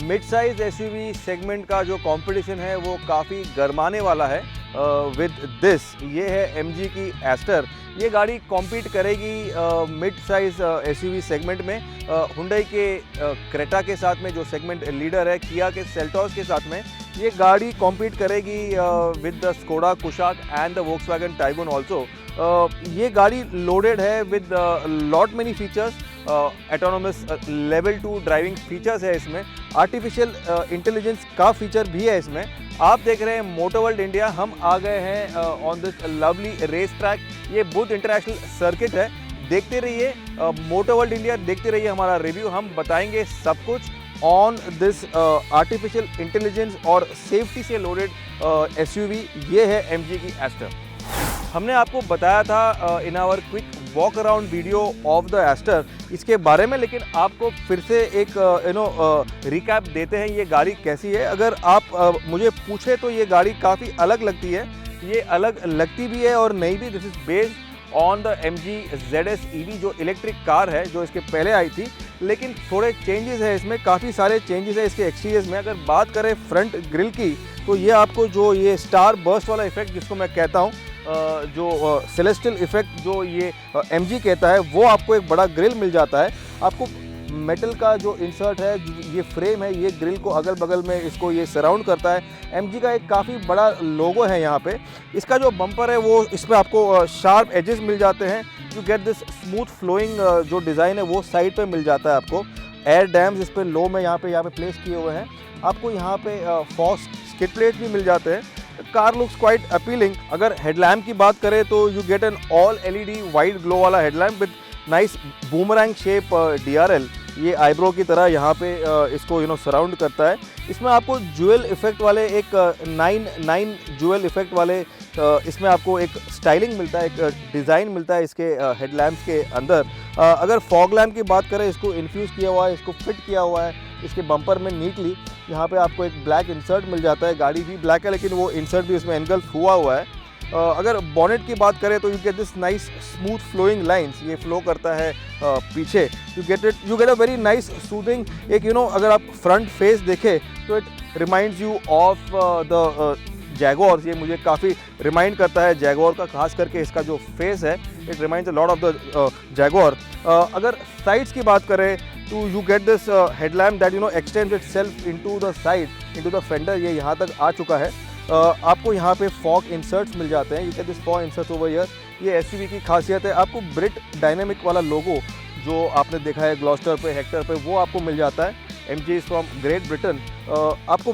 Mid size SUV segment का जो competition है वो काफ़ी गरमाने वाला है विद दिस। ये है एमजी की एस्टर। ये गाड़ी कॉम्पीट करेगी मिड साइज एसयूवी सेगमेंट में हुंडई के क्रेटा के साथ में, जो सेगमेंट लीडर है, किया के सेल्टॉस के साथ में। ये गाड़ी कॉम्पीट करेगी with the Skoda Kushaq and the Volkswagen Tiguan also. ये गाड़ी लोडेड है with lot many features. Autonomous level 2 driving features है इसमें, आर्टिफिशियल इंटेलिजेंस का फीचर भी है इसमें। आप देख रहे हैं मोटर वर्ल्ड इंडिया, हम आ गए हैं on this lovely race track. ये बुध इंटरनेशनल सर्किट है। देखते रहिए मोटर वर्ल्ड इंडिया, देखते रहिए हमारा रिव्यू। हम बताएंगे सब कुछ ऑन दिस आर्टिफिशियल इंटेलिजेंस और सेफ्टी से लोडेड एसयूवी। ये है एमजी की एस्टर। हमने आपको बताया था in our quick walk around video of the Astor इसके बारे में, लेकिन आपको फिर से एक रिकैप देते हैं ये गाड़ी कैसी है। अगर आप मुझे पूछे तो ये गाड़ी काफ़ी अलग लगती है। ये अलग लगती भी है और नहीं भी। This is based on the MG ZS EV जो इलेक्ट्रिक कार है, जो इसके पहले आई थी, लेकिन थोड़े चेंजेस है इसमें, काफ़ी सारे चेंजेस है इसके एक्सटीरियर में। अगर बात करें फ्रंट ग्रिल की तो ये आपको जो ये स्टार बर्स्ट वाला इफेक्ट जिसको मैं कहता हूँ, जो सेलेस्टियल इफेक्ट जो ये MG कहता है, वो आपको एक बड़ा ग्रिल मिल जाता है। आपको मेटल का जो इंसर्ट है, ये फ्रेम है, ये ग्रिल को अगल बगल में इसको ये सराउंड करता है। MG का एक काफ़ी बड़ा लोगो है यहाँ पे। इसका जो बम्पर है वो इसमें आपको शार्प एजेस मिल जाते हैं। You get this smooth flowing जो डिज़ाइन है वो साइड पे मिल जाता है आपको। एयर डैम्स इस पर लो में यहाँ पे प्लेस किए हुए हैं। आपको यहाँ पे फॉस स्किड प्लेट भी मिल जाते हैं। Car looks quite appealing. अगर हेडलैम्प की बात करें तो you get an all LED white glow वाला headlamp with nice boomerang shape DRL। ये आईब्रो की तरह यहाँ पे इसको सराउंड करता है। इसमें आपको ज्वेल इफेक्ट वाले एक 9 ज्वेल इफेक्ट वाले इसमें आपको एक स्टाइलिंग मिलता है, एक डिज़ाइन मिलता है इसके हेडलैम्प्स के अंदर। अगर फॉग लैम्प की बात करें, इसको इन्फ्यूज़ किया हुआ है, इसको फिट किया हुआ है इसके बम्पर में नीटली। यहाँ पे आपको एक ब्लैक इंसर्ट मिल जाता है। गाड़ी भी ब्लैक है लेकिन वो इंसर्ट भी इसमें एनगल्फ हुआ है। अगर बॉनेट की बात करें तो you get this nice smooth flowing lines. ये फ्लो करता है पीछे। You get a very nice soothing एक अगर आप फ्रंट फेस देखें तो it reminds you of the Jaguar. ये मुझे काफ़ी रिमाइंड करता है जैगुआर का, खास करके इसका जो फेस है, it reminds a lot of the Jaguar. अगर साइड्स की बात करें तो you get this headlamp that x tends itself into the side, into the fender. ये यहाँ तक आ चुका है। आपको यहाँ पे फॉग इंसर्ट्स मिल जाते हैं। You get this fog inserts over here. ये एसयूवी की खासियत है। आपको ब्रिट डायनेमिक वाला लोगो जो आपने देखा है ग्लॉस्टर पे, हेक्टर पे, वो आपको मिल जाता है। MG is from great Britain. आपको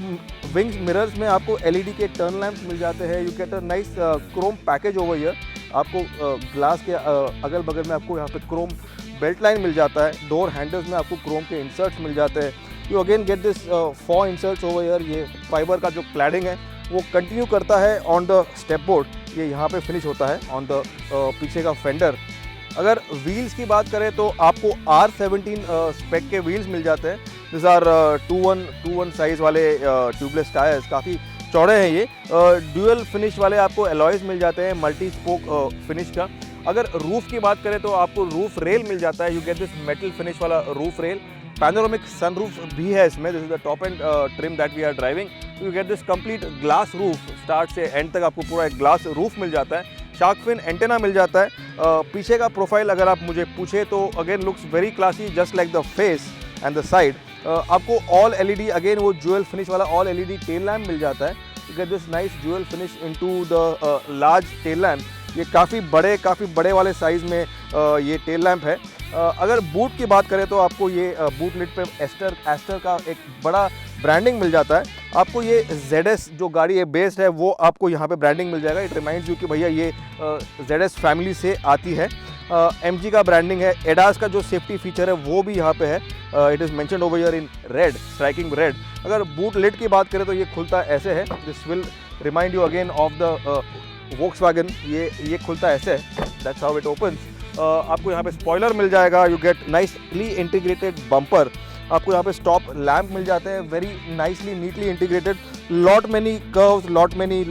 विंग्स मिरर्स में आपको LED के टर्न लैंप्स मिल जाते हैं। You get a nice Chrome package over here. आपको ग्लास के अगल बगल में आपको यहाँ पे क्रोम बेल्ट लाइन मिल जाता है। डोर हैंडल्स में आपको क्रोम के इंसर्ट्स मिल जाते हैं। You again get this 4 inserts over here. ये फाइबर का जो क्लैडिंग है वो कंटिन्यू करता है ऑन द स्टेप बोर्ड। ये यहाँ पे फिनिश होता है ऑन द पीछे का फेंडर। अगर व्हील्स की बात करें तो आपको R17 स्पेक के व्हील्स मिल जाते हैं। दिस आर 2-1 साइज़ वाले ट्यूबलेस टायर्स, काफ़ी चौड़े हैं ये। ड्यूअल फिनिश वाले आपको एलॉयज़ मिल जाते हैं, मल्टी स्पोक फिनिश का। अगर रूफ़ की बात करें तो आपको रूफ़ रेल मिल जाता है। You get this metal finish वाला रूफ़ रेल। पैनोरामिक सनरूफ भी है इसमें। This is the top end trim that we are driving. You get this complete glass roof, start से एंड तक आपको पूरा एक ग्लास रूफ मिल जाता है। शार्क फिन एंटेना मिल जाता है। पीछे का प्रोफाइल अगर आप मुझे पूछे तो again looks very classy, just like the face and the side. आपको ऑल LED अगेन वो ज्वेल फिनिश वाला ऑल LED टेल लैम्प मिल जाता है। You get this nice jewel finish into the large tail lamp. ये काफ़ी बड़े वाले size में ये टेल लैम्प है। अगर बूट की बात करें तो आपको ये बूट लिड पे एस्टर का एक बड़ा ब्रांडिंग मिल जाता है। आपको ये ZS जो गाड़ी है बेस्ड है वो आपको यहाँ पे ब्रांडिंग मिल जाएगा। इट रिमाइंड्स यू कि भैया ये ZS फैमिली से आती है। MG का ब्रांडिंग है। एडास का जो सेफ्टी फीचर है वो भी यहाँ पे है। It is mentioned over here in red, striking red. अगर बूट लिड की बात करें तो ये खुलता ऐसे है। This will remind you again of the Volkswagen. ये खुलता ऐसे है। That's how it opens. आपको यहाँ पे स्पॉइलर मिल जाएगा। You gate nicely integrated bumper. आपको यहाँ पे स्टॉप लैम्प मिल जाते हैं, very nicely neatly integrated. Lot many curves, lot many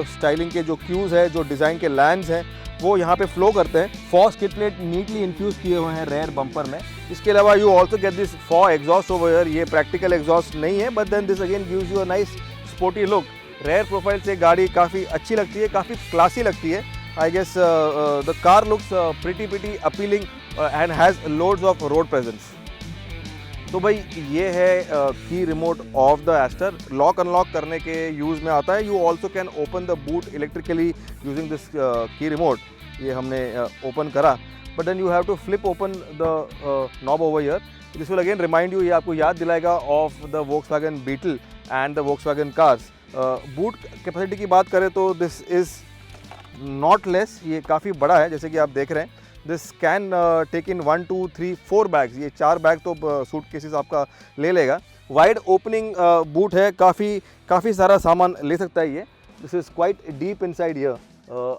styling के जो क्यूज़ है, जो डिज़ाइन के लैंड्स हैं वो यहाँ पे फ्लो करते हैं। फॉस किटलेट नीटली इन्फ्यूज किए हुए हैं रेयर बम्पर में। इसके अलावा यू ऑल्सो गेट दिस फॉ एग्जॉस्ट ओवर हियर। ये प्रैक्टिकल एग्जॉस्ट नहीं है, but then this again gives you a nice sporty look. Rear profile से गाड़ी काफ़ी अच्छी लगती है, काफ़ी क्लासी लगती है। I guess the car looks pretty appealing and has loads of road presence. तो भाई ये है key remote of the Astor. Lock unlock करने के यूज़ में आता है। You also can open the boot electrically using this key remote. ये हमने ओपन करा, but then you have to flip open the knob over here. This will again remind you, ये आपको याद दिलाएगा of the Volkswagen Beetle and the Volkswagen cars. Boot capacity की बात करें तो दिस इज़ नॉट लेस, ये काफ़ी बड़ा है जैसे कि आप देख रहे हैं। This can take in 1 2 3 4 bags. ये 4 बैग तो सूट केसेस आपका ले लेगा। वाइड ओपनिंग बूट है, काफ़ी सारा सामान ले सकता है ये। This is quite deep inside here.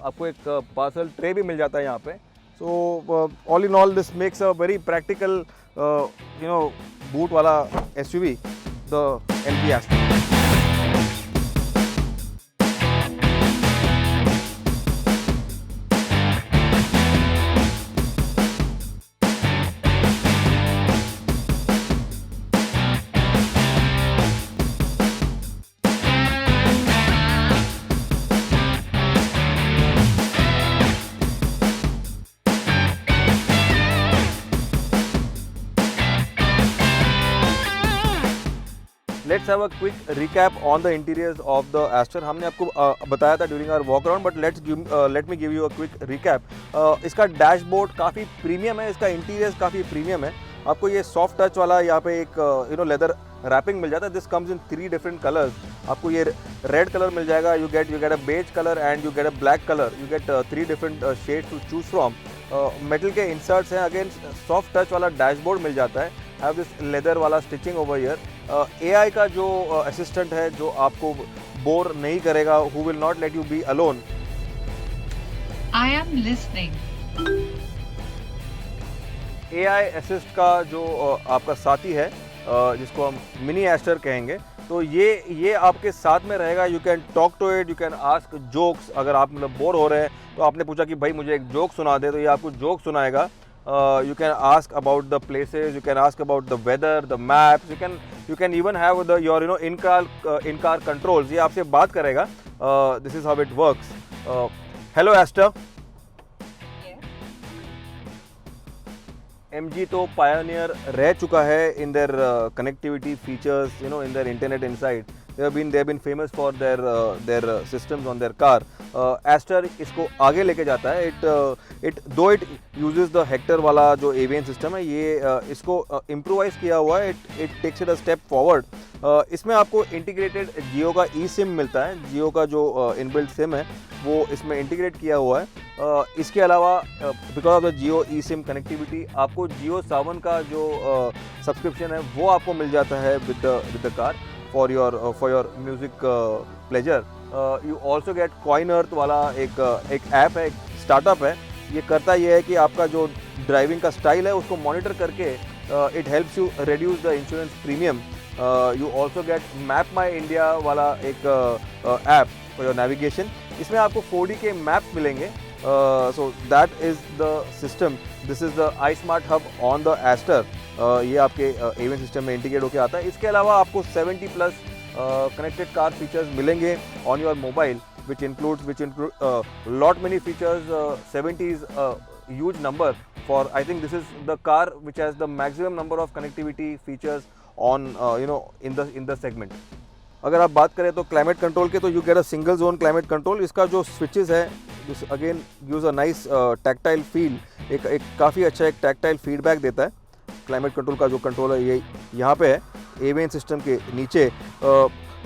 आपको एक पार्सल ट्रे भी मिल जाता है यहाँ पे। So all in all this makes a very practical boot वाला SUV, the MG Astor. Let's have a quick recap on the interiors of the Astor. हमने आपको बताया था during our walk around, but let me give you a quick recap. इसका dashboard काफ़ी premium है, इसका interiors काफ़ी प्रीमियम है। आपको ये सॉफ्ट टच वाला यहाँ पे एक लेदर रैपिंग मिल जाता है। This comes in 3 different colours. आपको ये रेड कलर मिल जाएगा, you get a beige colour and you get a black colour. You get 3 different shades to choose from. Metal के इंसर्ट्स हैं, अगेन सॉफ्ट टच वाला डैशबोर्ड मिल जाता है। हैव दिस लेदर वाला स्टिचिंग ओवर हियर। AI का जो assistant है जो आपको बोर नहीं करेगा, who will not let you be alone. I am listening. AI assist का जो आपका साथी है, जिसको हम मिनी एस्टर कहेंगे, तो ये आपके साथ में रहेगा। You can talk to it, you can ask jokes. अगर आप मतलब बोर हो रहे हैं तो आपने पूछा कि भाई मुझे एक जोक सुना दे, तो ये आपको जोक सुनाएगा। You can ask about the places, you can ask about the weather, the maps, you can even have your in-car controls. ये आपसे बात करेगा. This is how it works. Hello Aster. MG तो pioneer रह चुका है in their connectivity features, in their internet inside. They have been famous for their systems on their car. Aster इसको आगे लेके जाता है. Though it uses the Hector वाला जो avian system है, ये इसको improvise किया हुआ है. It takes it a step forward. इसमें आपको integrated Jio का eSIM मिलता है. Jio का जो inbuilt SIM है वो इसमें integrate किया हुआ है. इसके अलावा because of the Jio eSIM connectivity आपको Jio Saavn का जो subscription है वो आपको मिल जाता है with the car for your music pleasure. You also get Coin Earth वाला एक ऐप है, एक स्टार्टअप है. ये करता ये है कि आपका जो ड्राइविंग का स्टाइल है उसको मॉनिटर करके it helps you reduce the insurance premium. You also get Map My India वाला एक ऐप for your navigation. इसमें आपको 4D के मैप्स मिलेंगे. So that is the system. This is the iSmart Hub on the Aster. ये आपके avian system में integrate होकर आता है. इसके अलावा आपको 70+ कनेक्टेड कार फीचर्स मिलेंगे on your mobile, which include lot many features. 70 is a huge number for, I think this is the car which has the maximum number of connectivity features on in the segment. अगर आप बात करें तो climate control के, तो you get a single zone climate control. इसका जो switches है this again gives a nice tactile feel. एक काफ़ी अच्छा एक टैक्टाइल फीडबैक देता है. क्लाइमेट कंट्रोल का जो कंट्रोल है ये यहाँ पे है एवियन सिस्टम के नीचे.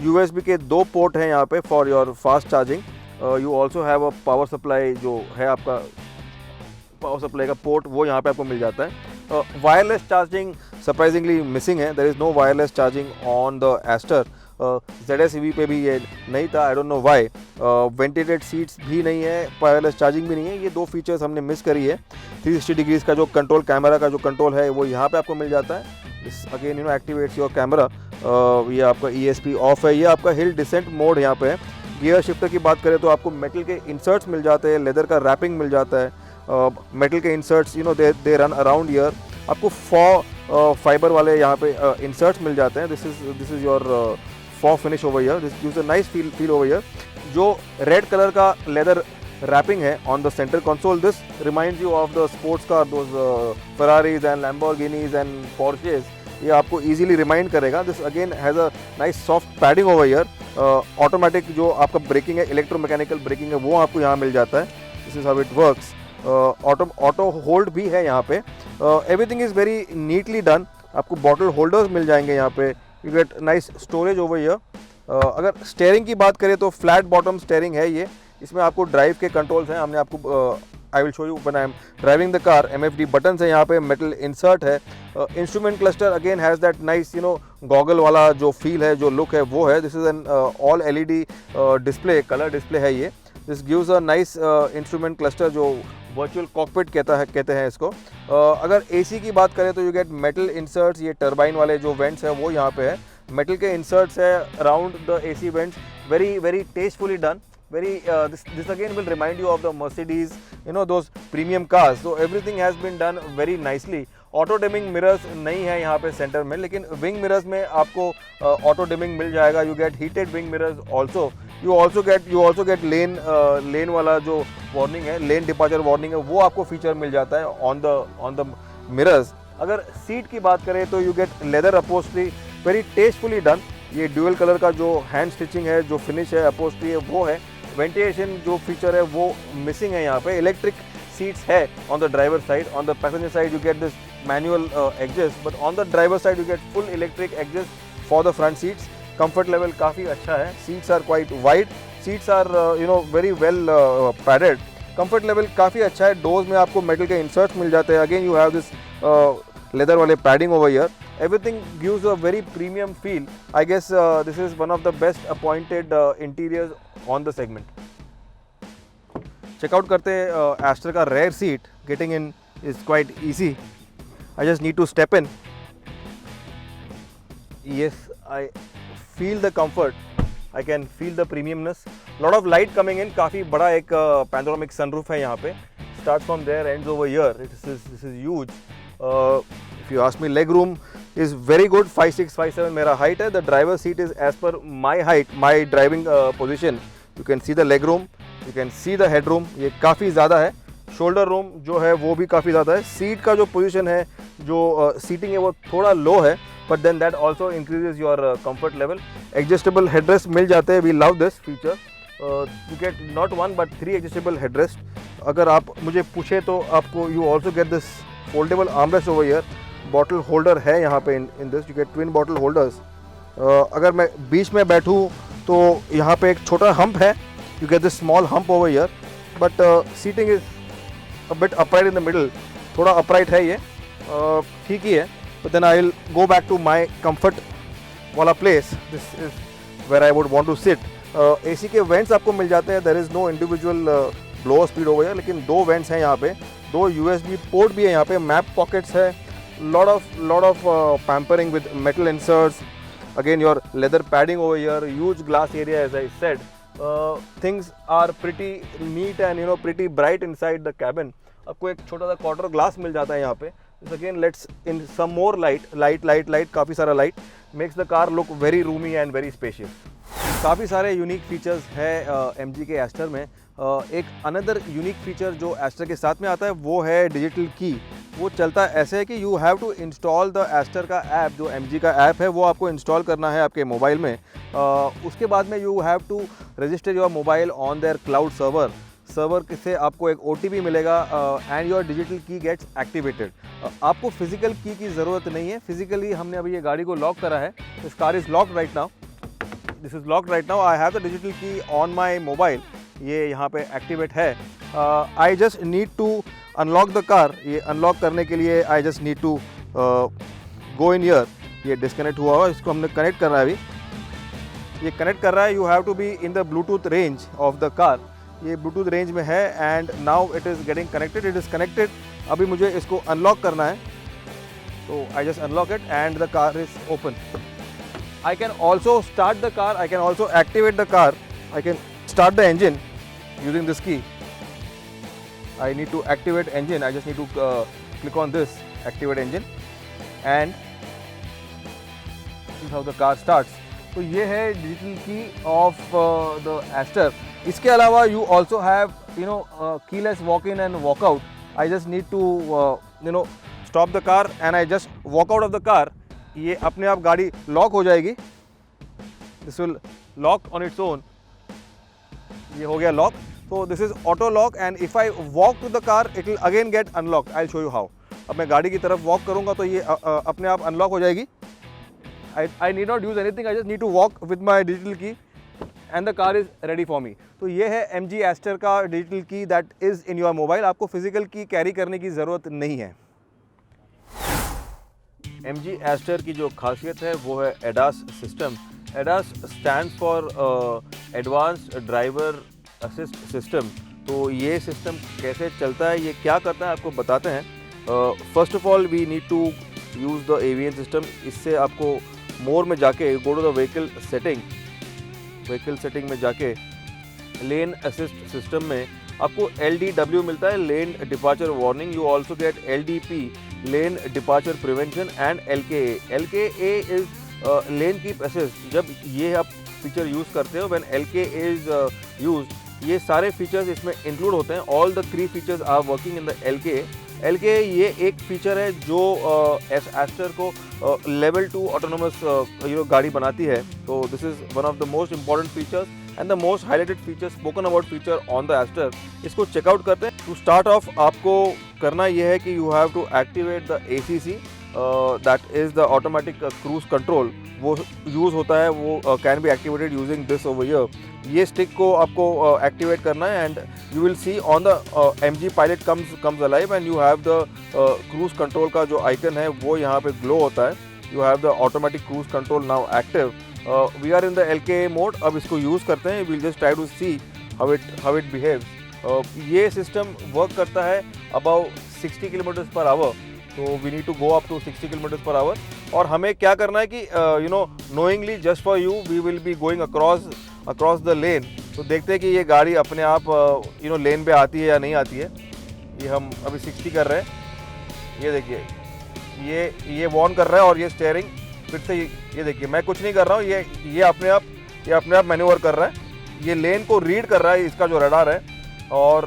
USB के 2 पोर्ट हैं यहाँ पे for your fast charging. You also have a power supply, जो है आपका पावर सप्लाई का पोर्ट वो यहाँ पे आपको मिल जाता है. वायरलेस चार्जिंग सरप्राइजिंगली मिसिंग है. There is no wireless charging on the Astor. ZS EV पे भी ये नहीं था, I don't know why. Ventilated seats भी नहीं है, वायरलेस चार्जिंग भी नहीं है. ये 2 फीचर्स हमने मिस करी है. 360 डिग्रीज का जो कंट्रोल, कैमरा का जो कंट्रोल है वो यहाँ पे आपको मिल जाता है. This again activates your camera. ये आपका ESP ऑफ है. ये आपका हिल डिसेंट मोड यहाँ पे है. गियर शिफ्टर की बात करें तो आपको मेटल के इंसर्ट्स मिल जाते हैं, लेदर का रैपिंग मिल जाता है, मेटल के inserts they run around here. आपको फाइबर वाले यहाँ पे इंसर्ट्स मिल जाते हैं। दिस इज योर फॉ finish over here, this gives a nice feel over here. जो रेड कलर का लेदर रैपिंग है on the centre console, this reminds you of the sports car, those Ferraris and Lamborghinis and Porsches, ये आपको easily remind करेगा। This again has a nice soft padding over year. Automatic जो आपका breaking है, electromechanical breaking है, वो आपको यहाँ मिल जाता है। This is how it works. Auto hold भी है यहाँ पे। Everything is very neatly done. आपको बॉटल होल्डर्स मिल जाएंगे यहाँ पे। You get nice storage over year. अगर स्टेयरिंग की बात करें तो फ्लैट बॉटम स्टेयरिंग है ये। इसमें आपको ड्राइव के कंट्रोल्स हैं, हमने आपको I will show you when I am driving the car. MFD buttons है यहाँ पे, मेटल इंसर्ट है। Instrument cluster again has that nice goggle वाला जो फील है, जो लुक है वो है। This is an all LED display, colour display है ये। This gives a nice instrument cluster, जो वर्चुअल कॉकपिट कहते हैं इसको। अगर AC की बात करें तो यू गेट मेटल इंसर्ट्स, ये टर्बाइन वाले जो वेंट्स है वो यहाँ पे है। मेटल के इंसर्ट्स है around the AC vents, very tastefully done. This again will remind you of the Mercedes, those premium cars. So everything has been done very nicely. Auto dimming mirrors नहीं है यहाँ पे सेंटर में, लेकिन wing mirrors में आपको auto dimming मिल जाएगा। You get heated wing mirrors also. You also get lane वाला जो वार्निंग है, लेन डिपार्चर वार्निंग है, वो आपको फीचर मिल जाता है ऑन द मिरर्स। अगर सीट की बात करें तो you get leather upholstery, very tastefully done. ये ड्यूअल कलर का जो हैंड स्टिचिंग है, जो फिनिश है, अपहोस्ट्री है, वो है। वेंटिलेशन जो फीचर है वो मिसिंग है यहाँ पे। इलेक्ट्रिक सीट्स है on the driver side. On the passenger side you get this manual adjust, but on the driver side you get full electric adjust for the front seats. Comfort level काफ़ी अच्छा है। Seats are quite wide, seats are very well padded. Comfort level काफ़ी अच्छा है। Doors में आपको metal के inserts मिल जाते हैं। Again you have this leather वाले padding over here. Everything gives a very premium feel. I guess this is one of the best appointed interiors on the segment. Check out करते Aster का rear seat. Getting in is quite easy. I just need to step in. Yes, I feel the comfort. I can feel the premiumness. Lot of light coming in. काफ़ी बड़ा एक panoramic sunroof है यहाँ पे. Starts from there, ends over here. This is huge. If you ask me, leg room is very good. 5'6", 5'7" मेरा height है. The driver seat is as per my height, my driving position. You can see the leg room, you can see the head room. ये काफ़ी ज़्यादा है. Shoulder room जो है वो भी काफ़ी ज़्यादा है. सीट का जो पोजीशन है, जो सीटिंग है वो थोड़ा लो है, but then that also increases your comfort level. Adjustable headrest मिल जाते हैं. We love this feature. You get not one but 3 adjustable headrest. अगर आप मुझे पूछे तो आपको you also get this foldable armrest over here. Bottle holder है यहाँ पे in this. You get twin bottle holders. अगर मैं बीच में बैठूँ तो यहाँ पे एक छोटा हम्प है। You get this small hump over here, but seating is a bit upright in the middle. थोड़ा अपराइट है ये, ठीक ही है। But then I will go back to my comfort वाला place. This is where I would want to sit. AC के vents आपको मिल जाते हैं। There is no individual blower speed over here, लेकिन 2 वेंट्स हैं यहाँ पे। 2 USB पोर्ट भी है यहाँ पे। मैप पॉकेट्स है। lot of pampering with metal inserts. Again your leather padding over here, huge glass area as I said. Things are pretty neat and pretty bright inside the cabin. आपको एक छोटा सा quarter glass मिल जाता है यहाँ पे. This again lets in some more light, काफ़ी सारा light makes the car look very roomy and very spacious. काफ़ी सारे यूनिक फीचर्स है MG के एस्टर में. एक अनदर यूनिक फीचर जो एस्टर के साथ में आता है वो है डिजिटल की. वो चलता ऐसे है कि you have to install the Astor का ऐप. जो MG का ऐप है वो आपको इंस्टॉल करना है आपके मोबाइल में. उसके बाद में you have to register your mobile on their cloud server से आपको एक OTP मिलेगा and your digital key gets activated. आपको फिजिकल की ज़रूरत नहीं है. फिजिकली हमने अभी ये गाड़ी को लॉक करा है. This car is locked right now. This is locked right now. I have the digital key on my mobile. ये यहाँ पे एक्टिवेट है. I just need to unlock the car. ये अनलॉक करने के लिए I just need to go near. ये disconnect हुआ हुआ, इसको हमने कनेक्ट करना है अभी. ये कनेक्ट कर रहा है. You have to be in the Bluetooth range of the car. ये ब्लूटूथ रेंज में है and now it is getting connected. It is connected. अभी मुझे इसको अनलॉक करना है, तो I just unlock it and the car is open. I can also start the car, I can also activate the car I can start the engine using this key. I need to activate engine. I just need to click on this, activate engine, and this is how the car starts. तो ये है digital की of the Astor. इसके अलावा you also have keyless walk in and walk out. I just need to stop the car and I just walk out of the car. ये अपने आप गाड़ी लॉक हो जाएगी. This will lock on its own. ये हो गया lock. So this is auto lock and if I walk to the car it will again get unlocked. I'll show you how. अब मैं गाड़ी की तरफ वॉक करूँगा तो ये अपने आप अनलॉक हो जाएगी. I need not use anything. I just need to walk with my digital key and the car is ready for me. तो ये है MG Aster का digital key that is in your mobile. आपको physical key carry करने की ज़रूरत नहीं है. MG Aster की जो खासियत है वो है ADAS system. ADAS stands for Advanced Driver Assist System. तो ये सिस्टम कैसे चलता है, ये क्या करता है, आपको बताते हैं. First of all we need to use the AVN system. इससे आपको मोर में जाके go to the vehicle setting में जाके लेन असिस्ट सिस्टम में आपको LDW मिलता है, लेन departure warning. You also gate LDP, lane departure prevention, and LKA is lane keep assist. जब ये आप फीचर यूज़ करते हो, व्हेन LKA इज यूज्ड, ये सारे फीचर्स इसमें इंक्लूड होते हैं. All the 3 features are working in the LKA. ये एक फीचर है जो एस्टर को लेवल 2 ऑटोनोमस गाड़ी बनाती है. तो this is one of the most important features and the most highlighted feature, spoken about feature on the Astor. इसको चेकआउट करते हैं. टू स्टार्ट ऑफ आपको करना ये है कि you have to activate the ACC, that is the automatic cruise control. वो use होता है, वो can be activated using this over here. ये स्टिक को आपको एक्टिवेट करना है and you will see on the MG pilot comes alive and you have the cruise control का जो आइकन है वो यहाँ पे ग्लो होता है. You have the automatic cruise control now active. We are in the LKA mode. अब इसको यूज़ करते हैं. We'll just try to see how it behaves. ये सिस्टम वर्क करता है अबाउ 60 किलोमीटर्स पर आवर. तो we need to go up to 60 kilometres per hour. और हमें क्या करना है कि knowingly just for you we will be going across the lane. तो देखते हैं कि ये गाड़ी अपने आप लेन पे आती है या नहीं आती है. ये हम अभी 60 कर रहे हैं. ये देखिए ये वॉर्न कर रहा है और ये स्टीयरिंग फिर से ये देखिए मैं कुछ नहीं कर रहा हूँ. ये अपने आप मैन्यूवर कर रहा है. ये लेन को रीड कर रहा है, इसका जो रडार है. और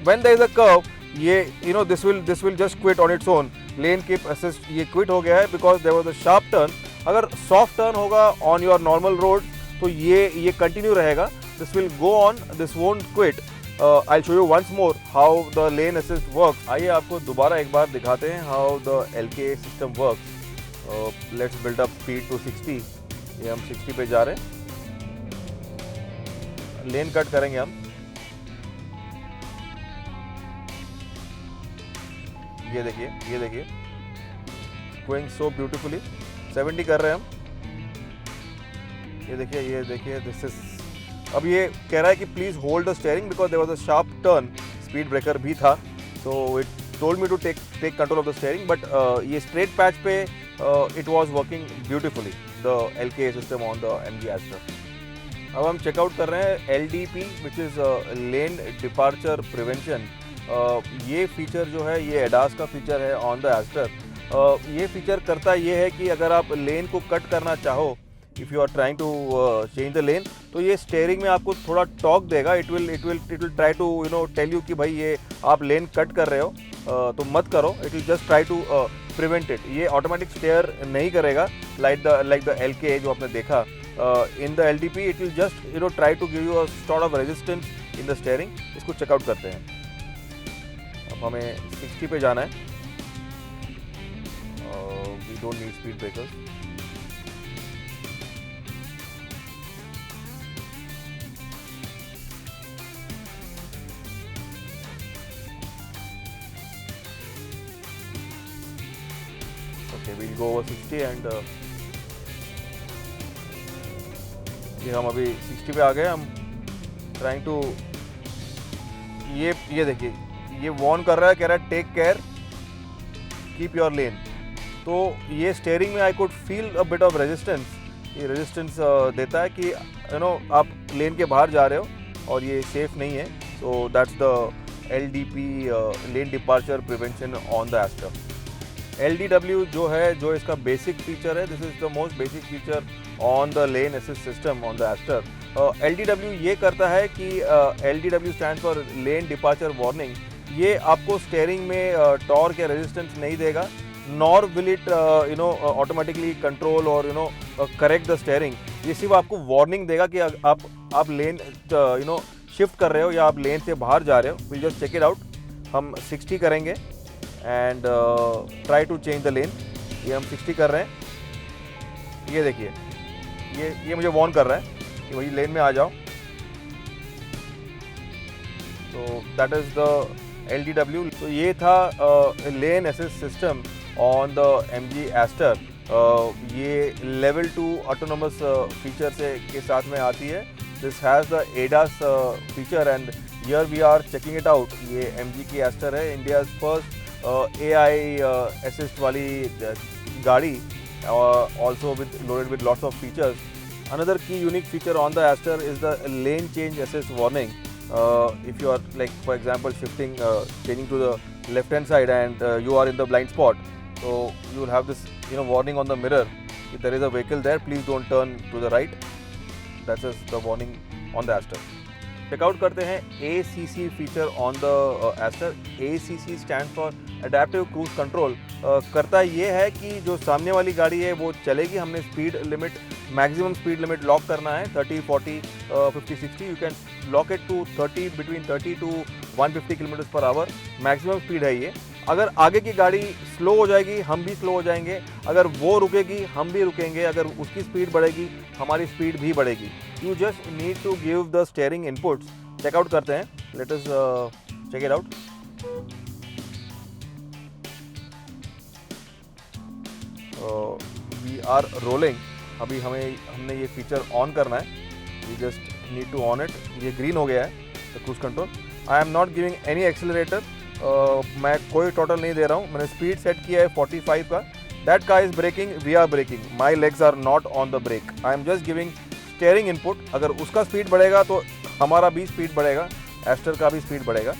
when there is a curve, ये this will just quit on its own. Lane keep assist ये क्विट हो गया है because there was a sharp turn. अगर सॉफ्ट टर्न होगा ऑन योर नॉर्मल रोड तो ये कंटिन्यू रहेगा. This will go on, this won't quit. I show you once more how the lane assist works. आइए आपको दोबारा एक बार दिखाते हैं how the LKA system works. Let's build up speed to 60. ये हम 60 पे जा रहे हैं. लेन कट करेंगे हम. ये देखिए गोइंग सो ब्यूटीफुली. 70 कर रहे हैं हम. ये देखिए दिस इज. अब ये कह रहा है कि please hold the steering because there was a sharp turn. Speed breaker भी था. So it told me to take control of the steering. But ये स्ट्रेट पैच पे it was working beautifully the LKA system on the MG Aster. अब हम check out कर रहे हैं LDP which is lane departure prevention. ये feature जो है ये ADAS का फीचर है ऑन द Aster. ये फीचर करता ये है कि अगर आप लेन को कट करना चाहो, if you are trying to change the lane, तो ये स्टीयरिंग में आपको थोड़ा टॉक देगा. It will try to tell you कि भाई ये आप लेन कट कर रहे हो तो मत करो. It will just try to prevent it. ये ऑटोमेटिक स्टेयर नहीं करेगा लाइक द LKA जो आपने देखा. In the LDP it will just try to give you a sort of resistance in the steering. इसको चेकआउट करते हैं. अब हमें 60 पे जाना है. We don't need speed breakers. Okay, we'll go over 60 and ये हम अभी 60 पे आ गए. हम ट्राइंग टू ये देखिए ये वॉर्न कर रहा है, कह रहा है take care, keep your lane. तो ये स्टीयरिंग में I could feel a bit of resistance. ये रेजिस्टेंस देता है कि आप लेन के बाहर जा रहे हो और ये सेफ नहीं है. So that's the LDP lane departure prevention on the Aster. LDW जो है, जो इसका बेसिक फीचर है, this is the most basic feature on the lane assist system on the Aster. LDW ये करता है कि LDW stand for lane departure warning. ये आपको स्टेयरिंग में टॉर्क या रेजिस्टेंस नहीं देगा, nor will it automatically control और करेक्ट द स्टेयरिंग. ये सिर्फ आपको वार्निंग देगा कि आप लेन शिफ्ट कर रहे हो या आप लेन से बाहर जा रहे हो. We'll just check it out. हम 60 करेंगे and try to change the lane. ये हम 60 कर रहे हैं. ये देखिए, ये मुझे वार्न कर रहा है कि वही लेन में आ जाओ. तो दैट इज़ द LDW. तो ये था lane assist system on the MG Aster. ये लेवल 2 ऑटोनोमस फीचर से के साथ में आती है. This has the ADAS feature and here we are checking it out. ये MG की एस्टर है, इंडियाज फर्स्ट AI असिस्ट वाली गाड़ी, also loaded with lots of features. Another key unique feature on the Aster is the lane change assist warning. If you are, like, for example, changing to the left hand side and you are in the blind spot, so you will have this warning on the mirror. If there is a vehicle there, please don't turn to the right. That's just the warning on the Aster. Check out करते हैं ACC feature on the Aster. ACC stand for adaptive cruise control. करता ये है कि जो सामने वाली गाड़ी है वो चलेगी, हमने speed limit, maximum speed limit lock करना है 30, 40, 50, 60. You can lock it to 30, between 30 to 150 kilometre per hour maximum speed है ये. अगर आगे की गाड़ी स्लो हो जाएगी, हम भी स्लो हो जाएंगे. अगर वो रुकेगी, हम भी रुकेंगे. अगर उसकी स्पीड बढ़ेगी, हमारी स्पीड भी बढ़ेगी. You just need to give the steering inputs. Check out करते हैं. Let us check it out. We are rolling. अभी हमने ये फीचर ऑन करना है. We just need to on it. ये ग्रीन हो गया है the cruise control. I am not giving any accelerator. मैं कोई टोटल नहीं दे रहा हूँ. मैंने स्पीड सेट किया है 45 का. That car is braking, we are braking. My legs are not on the brake. I am just giving steering input. अगर उसका स्पीड बढ़ेगा तो हमारा भी स्पीड बढ़ेगा, एस्टर का भी स्पीड बढ़ेगा.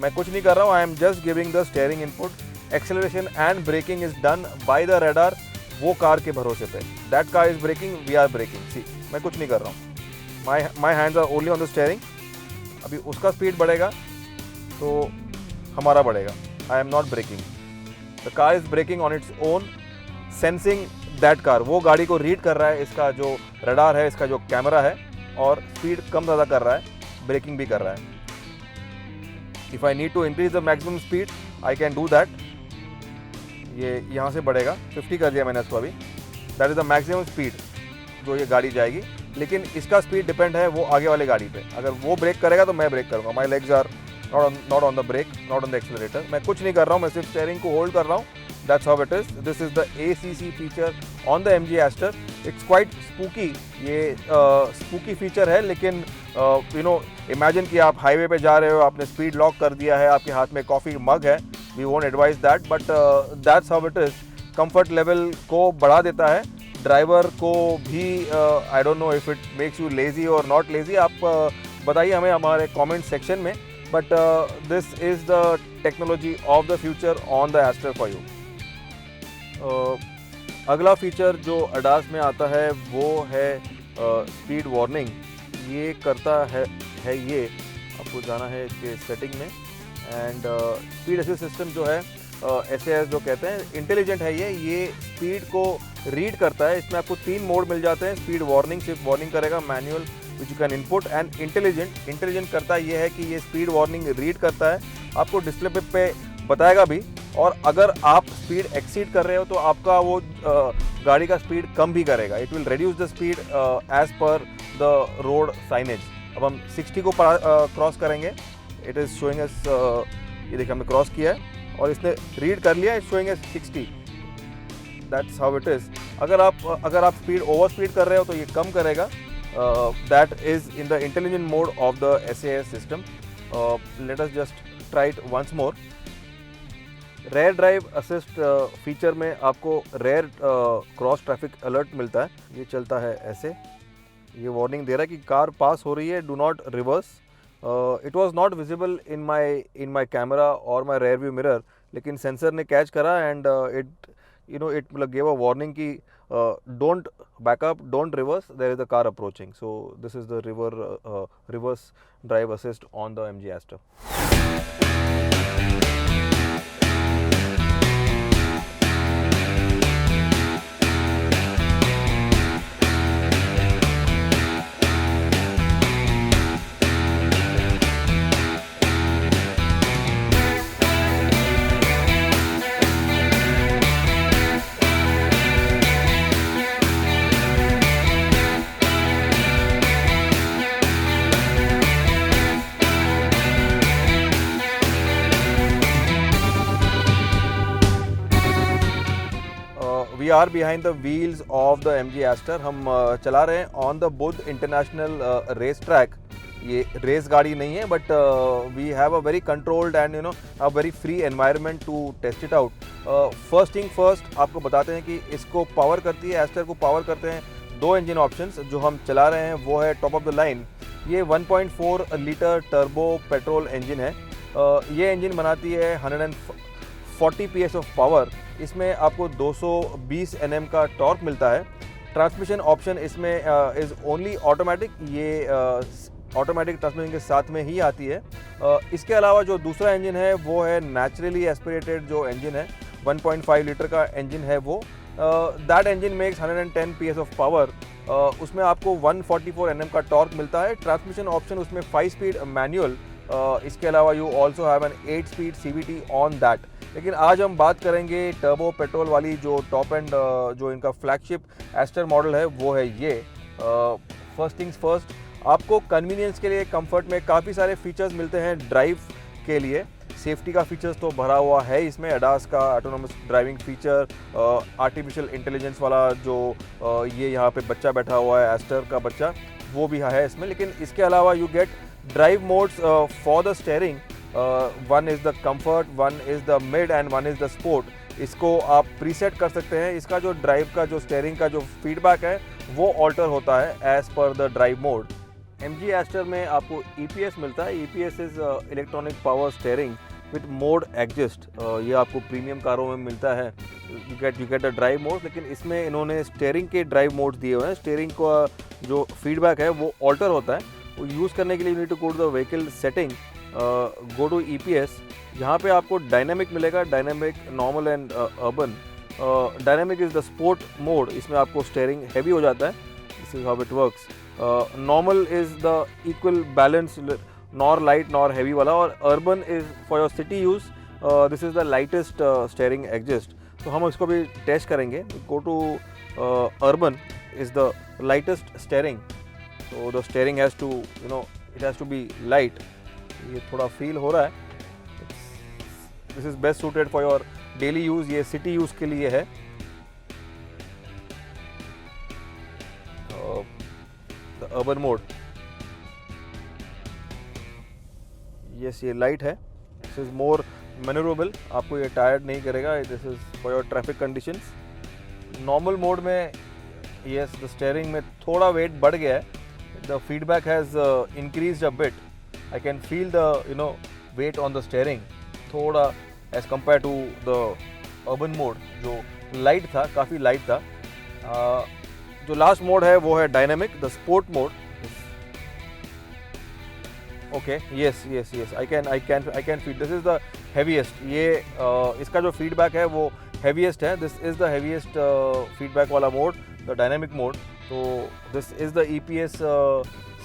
मैं कुछ नहीं कर रहा हूँ. I am just giving the steering input. Acceleration and braking is done by the radar. वो कार के भरोसे पे. That car is braking, we are braking. See, मैं कुछ नहीं कर रहा हूँ. My hands are only on the steering. अभी उसका स्पीड बढ़ेगा तो हमारा बढ़ेगा. I am not braking. The car is braking on its own, sensing that car. वो गाड़ी को रीड कर रहा है, इसका जो रडार है, इसका जो कैमरा है, और स्पीड कम ज़्यादा कर रहा है, ब्रेकिंग भी कर रहा है. If I need to increase the maximum speed, I can do that. ये यहाँ से बढ़ेगा. 50 कर दिया मैंने इसको अभी. That is the maximum speed जो ये गाड़ी जाएगी. लेकिन इसका स्पीड डिपेंड है वो आगे वाले गाड़ी पे. अगर वो ब्रेक करेगा तो मैं ब्रेक करूँगा. My legs are not on the brake, not on the accelerator. मैं कुछ नहीं कर रहा हूँ, मैं सिर्फ स्टीयरिंग को होल्ड कर रहा हूँ. That's how it is. This is the ACC feature on the MG Aster. It's quite spooky. ये spooky feature है, लेकिन imagine कि आप हाईवे पे जा रहे हो, आपने स्पीड लॉक कर दिया है, आपके हाथ में कॉफ़ी मग है. We won't advise that, but that's how it is. Comfort level को बढ़ा देता है. ड्राइवर को भी I don't know if it makes you lazy or not lazy. आप बताइए हमें हमारे कमेंट सेक्शन में. But this is the technology of the future on the Aster for you. अगला फीचर जो ADAS में आता है वो है स्पीड वार्निंग. ये करता है ये. आपको जाना है इसके सेटिंग में एंड स्पीड असिस्ट सिस्टम जो है SAS जो कहते हैं, इंटेलिजेंट है ये स्पीड को रीड करता है. इसमें आपको 3 मोड मिल जाते हैं. स्पीड वार्निंग सिर्फ वार्निंग करेगा, manual which you can input, and intelligent करता ये है कि ये स्पीड वार्निंग रीड करता है, आपको डिस्प्ले पे बताएगा भी. और अगर आप स्पीड एक्सीड कर रहे हो तो आपका वो गाड़ी का स्पीड कम भी करेगा. It will reduce the speed as per the road signage. अब हम 60 को क्रॉस करेंगे. इट इज़ शोइंग अस, ये देखिए हमने क्रॉस किया है और इसने रीड कर लिया. It's showing us 60. That's how it is. अगर आप स्पीड ओवर स्पीड कर रहे हो तो ये कम करेगा. That is in the intelligent mode of the SAS system. Let us just try it once more. Rear drive assist feature में आपको रेयर क्रॉस ट्रैफिक अलर्ट मिलता है। ये चलता है ऐसे, ये वार्निंग दे रहा है कि कार पास हो रही है, do not reverse. It was not visible in my camera और माय रेयर व्यू मिरर, लेकिन सेंसर ने कैच करा एंड इट मतलब गिव अ वार्निंग कि don't back up, don't reverse, there is a car approaching. So this is the reverse drive assist on the MG Aster। We are behind the wheels of the MG Aster। हम चला रहे हैं on the Buddh international race track. ये race गाड़ी नहीं है, but we have a very controlled and a very free environment to test it out. First thing first, आपको बताते हैं कि इसको पावर करती है, एस्टर को पावर करते हैं 2 इंजन ऑप्शंस। जो हम चला रहे हैं वो है टॉप ऑफ द लाइन, ये 1.4 लीटर टर्बो पेट्रोल इंजन है। ये इंजन बनाती है 140 PS ऑफ पावर। इसमें आपको 220 Nm का टॉर्क मिलता है। ट्रांसमिशन ऑप्शन इसमें इज़ ओनली ऑटोमेटिक, ये ऑटोमेटिक ट्रांसमिशन के साथ में ही आती है। इसके अलावा जो दूसरा इंजन है वो है नेचुरली एस्पिरेटेड जो इंजन है, 1.5 लीटर का इंजन है वो। That engine makes 110 PS of power. उसमें आपको 144 Nm का टॉर्क मिलता है। ट्रांसमिशन ऑप्शन उसमें 5 स्पीड मैनुअल, इसके अलावा you also have an 8 speed CVT on that. लेकिन आज हम बात करेंगे टर्बो पेट्रोल वाली जो टॉप एंड जो इनका फ्लैगशिप एस्टर मॉडल है वो है ये। फर्स्ट थिंग्स फर्स्ट, आपको कन्वीनियंस के लिए, कंफर्ट में काफ़ी सारे फीचर्स मिलते हैं ड्राइव के लिए। सेफ्टी का फीचर्स तो भरा हुआ है इसमें, ADAS का autonomous driving feature, artificial intelligence वाला जो ये यहाँ पे बच्चा बैठा हुआ है एस्टर का बच्चा, वो भी है इसमें। लेकिन इसके अलावा you get drive modes for the steering. One is the comfort, one is the mid and one is the sport. इसको आप प्रीसेट कर सकते हैं। इसका जो ड्राइव का जो स्टेयरिंग का जो फीडबैक है वो ऑल्टर होता है as per the drive mode. MG Aster में आपको EPS मिलता है। EPS is electronic power steering with mode adjust. ये आपको प्रीमियम कारों में मिलता है। You get a drive mode, लेकिन इसमें इन्होंने स्टेयरिंग के ड्राइव मोड्स दिए हुए हैं। स्टेयरिंग का जो फीडबैक है वो ऑल्टर होता है। वो यूज़ करने के लिए you need to go to the vehicle setting, go to EPS। यहाँ पे आपको डायनामिक मिलेगा, dynamic, normal and urban. Dynamic is the sport mode, इसमें आपको स्टेयरिंग हैवी हो जाता है। This is how it works. Normal is the equal balance, nor light nor heavy वाला। और urban is for your city use, this is the lightest steering adjust. तो हम इसको भी टेस्ट करेंगे। गो to urban is the lightest steering, so the steering has to, it has to be light। ये थोड़ा feel हो रहा है। This is best suited for your daily use, ये सिटी यूज के लिए है। द अर्बन मोड, यस ये लाइट है। दिस इज मोर मैन्यूरेबल, आपको ये टायर्ड नहीं करेगा। This is for your traffic conditions. Normal mode में यस द स्टेयरिंग में थोड़ा वेट बढ़ गया है। The feedback has increased a bit. I can feel the weight on the steering थोड़ा as compared to the urban mode जो light था, काफ़ी light था। जो last mode है वो है dynamic, the sport mode। Okay, yes, I can feel this is the heaviest। ये इसका जो feedback है वो heaviest है। This is the heaviest feedback वाला mode, the dynamic mode। तो this is the EPS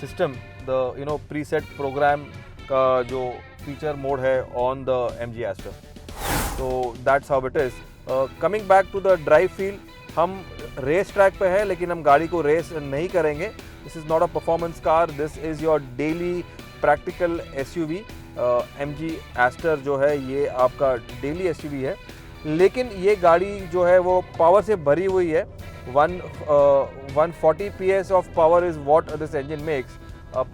system, the preset program का जो फीचर मोड है ऑन द MG Aster। तो that's how it is. Coming back to the drive feel, हम race track पे है लेकिन हम गाड़ी को रेस नहीं करेंगे। This is not a performance car, this is your daily practical SUV। MG Aster जो है ये आपका डेली SUV है, लेकिन ये गाड़ी जो है वो पावर से भरी हुई है। 140 PS of power is what this engine makes. अब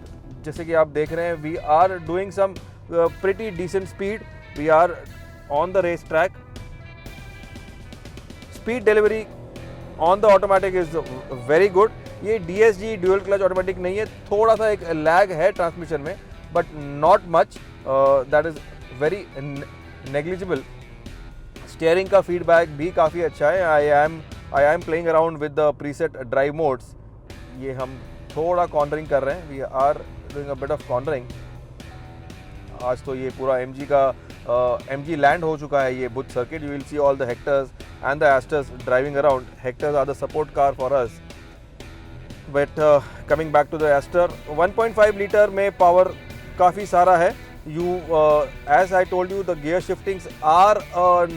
जैसे कि आप देख रहे हैं, we are doing some pretty decent speed. We are on the racetrack. Speed delivery on the automatic is very good. ये DSG ड्यूअल क्लच ऑटोमेटिक नहीं है, थोड़ा सा एक लैग है ट्रांसमिशन में, but not much, that is very negligible. Steering का feedback भी काफ़ी अच्छा है. I am playing around with the preset drive modes. ये हम थोड़ा कॉर्नरिंग कर रहे हैं. We are doing a bit of cornering. आज तो ये पूरा MG का MG लैंड हो चुका है ये Buddh circuit. You will see all the Hectors and the Asters driving around. Hectors are the support car for us. But coming back to the Aster, 1.5 liter में power काफ़ी सारा है. You, as I told you, the gear shiftings are a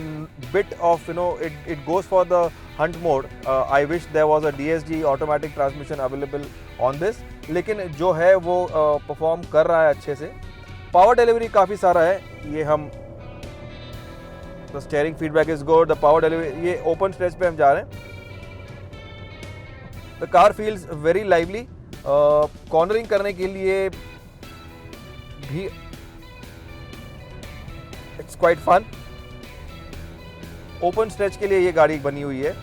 bit of, it goes for the hunt mode. I wish there was a DSG automatic transmission available on this. लेकिन जो है वो perform कर रहा है अच्छे से. Power delivery काफ़ी सारा है. ये हम The steering feedback is good. The power delivery, ये open stretch पे हम जा रहे हैं. The car feels very lively. Cornering करने के लिए भी it's quite fun. Open stretch के लिए ये गाड़ी बनी हुई है.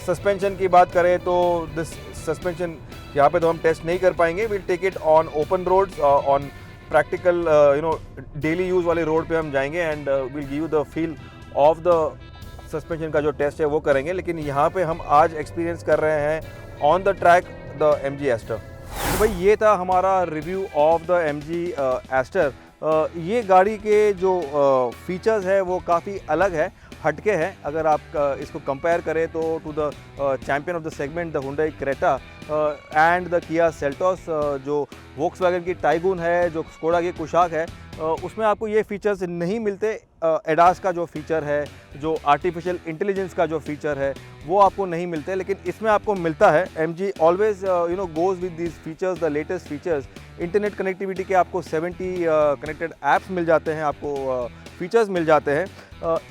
Suspension की बात करें तो this suspension यहाँ पे तो हम टेस्ट नहीं कर पाएंगे. We'll take it on open roads, on practical daily use वाले रोड पे हम जाएंगे and will give you the feel of the suspension का जो टेस्ट है वो करेंगे. लेकिन यहाँ पे हम आज एक्सपीरियंस कर रहे हैं on the track the MG Aster. तो भाई ये था हमारा review of the MG Aster. ये गाड़ी के जो फीचर्स है वो काफ़ी अलग है, हटके हैं. अगर आप इसको कंपेयर करें तो to the champion of the segment the Hyundai Creta and the Kia Seltos, जो Volkswagen की टाइगून है, जो स्कोडा की कुशाक है, उसमें आपको ये फीचर्स नहीं मिलते. एडास का जो फीचर है, जो आर्टिफिशियल इंटेलिजेंस का जो फीचर है, वो आपको नहीं मिलते. लेकिन इसमें आपको मिलता है. MG always goes with these features, the latest features. Internet connectivity के आपको 70 कनेक्टेड ऐप्स मिल जाते हैं, आपको फीचर्स मिल जाते हैं.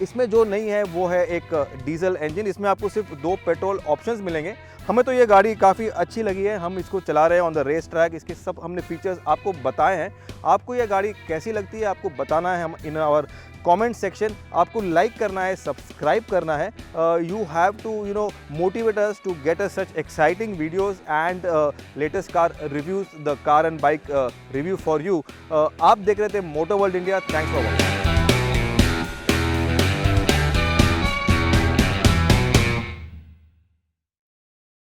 इसमें जो नहीं है वो है एक डीजल इंजन. इसमें आपको सिर्फ 2 पेट्रोल ऑप्शंस मिलेंगे. हमें तो ये गाड़ी काफ़ी अच्छी लगी है. हम इसको चला रहे हैं ऑन द रेस ट्रैक. इसके सब हमने फीचर्स आपको बताए हैं. आपको ये गाड़ी कैसी लगती है आपको बताना है हम इन आवर कमेंट सेक्शन. आपको लाइक करना है, सब्सक्राइब करना है. You have to motivate us to get us such exciting videos and latest car reviews, the car and bike review for you. आप देख रहे थे motor world India. Thanks for watching.